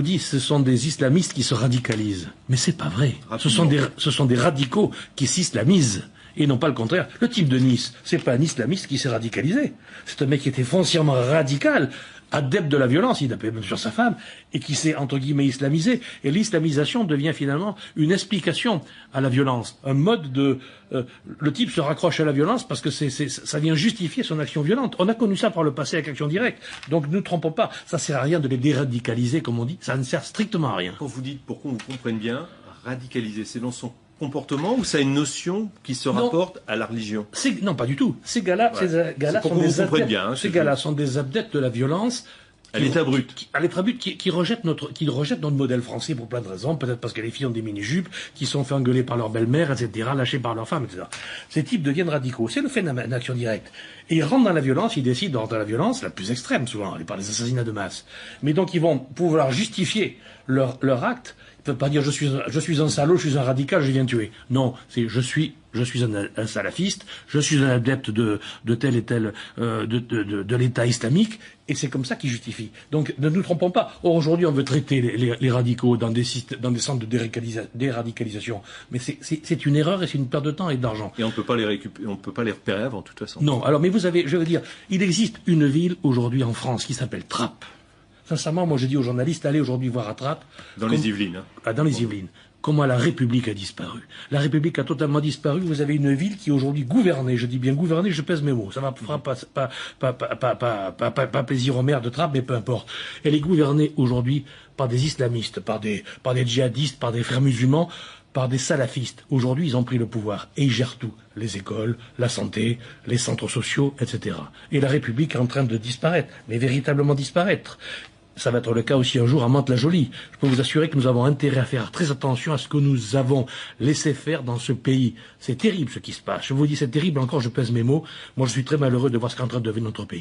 vous dit, ce sont des islamistes qui se radicalisent. Mais c'est pas vrai. Ce sont des radicaux qui s'islamisent. Et non pas le contraire. Le type de Nice, c'est pas un islamiste qui s'est radicalisé. C'est un mec qui était foncièrement radical, adepte de la violence, il appelait même sur sa femme, et qui s'est, entre guillemets, islamisé. Et l'islamisation devient finalement une explication à la violence. Un mode de... le type se raccroche à la violence parce que ça vient justifier son action violente. On a connu ça par le passé avec Action Directe. Donc ne nous trompons pas. Ça sert à rien de les déradicaliser, comme on dit. Ça ne sert strictement à rien. Quand vous dites, pour qu'on vous comprenne bien, radicaliser, c'est dans son comportement ou ça a une notion qui se rapporte à la religion? Non, pas du tout. Ces gars-là, ces gars-là sont des adeptes de la violence. À l'état brut. À l'état brut, qui rejettent notre modèle français pour plein de raisons. Peut-être parce que les filles ont des mini-jupes, qui sont fait engueuler par leur belle-mère, etc., lâchées par leur femme, etc. Ces types deviennent radicaux. C'est le phénomène d'Action Directe. Et ils rentrent dans la violence, ils décident de rentrer dans la violence la plus extrême, souvent, par les assassinats de masse. Mais donc, ils vont pouvoir justifier leur acte. Ils ne peuvent pas dire je suis un salaud, je suis un radical, je viens tuer. Non, c'est je suis un salafiste, je suis un adepte de tel et tel de l'État islamique, et c'est comme ça qu'ils justifient. Donc ne nous trompons pas. Or aujourd'hui on veut traiter les radicaux dans des centres de déradicalisation, mais c'est une erreur et c'est une perte de temps et d'argent. Et on peut pas les récupérer, on peut pas les repérer avant, de toute façon. Non. Alors mais je veux dire, il existe une ville aujourd'hui en France qui s'appelle Trappes. Sincèrement, moi, je dis aux journalistes, allez aujourd'hui voir à Trappes. Dans les Yvelines. Dans les Yvelines. Comment la République a disparu. La République a totalement disparu. Vous avez une ville qui est aujourd'hui gouvernée. Je dis bien gouvernée, je pèse mes mots. Ça ne fera pas plaisir aux maires de Trappes, mais peu importe. Elle est gouvernée aujourd'hui par des islamistes, par des djihadistes, par des frères musulmans, par des salafistes. Aujourd'hui, ils ont pris le pouvoir et ils gèrent tout. Les écoles, la santé, les centres sociaux, etc. Et la République est en train de disparaître, mais véritablement disparaître. Ça va être le cas aussi un jour à Mantes-la-Jolie. Je peux vous assurer que nous avons intérêt à faire très attention à ce que nous avons laissé faire dans ce pays. C'est terrible ce qui se passe. Je vous dis, c'est terrible encore, je pèse mes mots. Moi, je suis très malheureux de voir ce qu'est en train de devenir notre pays.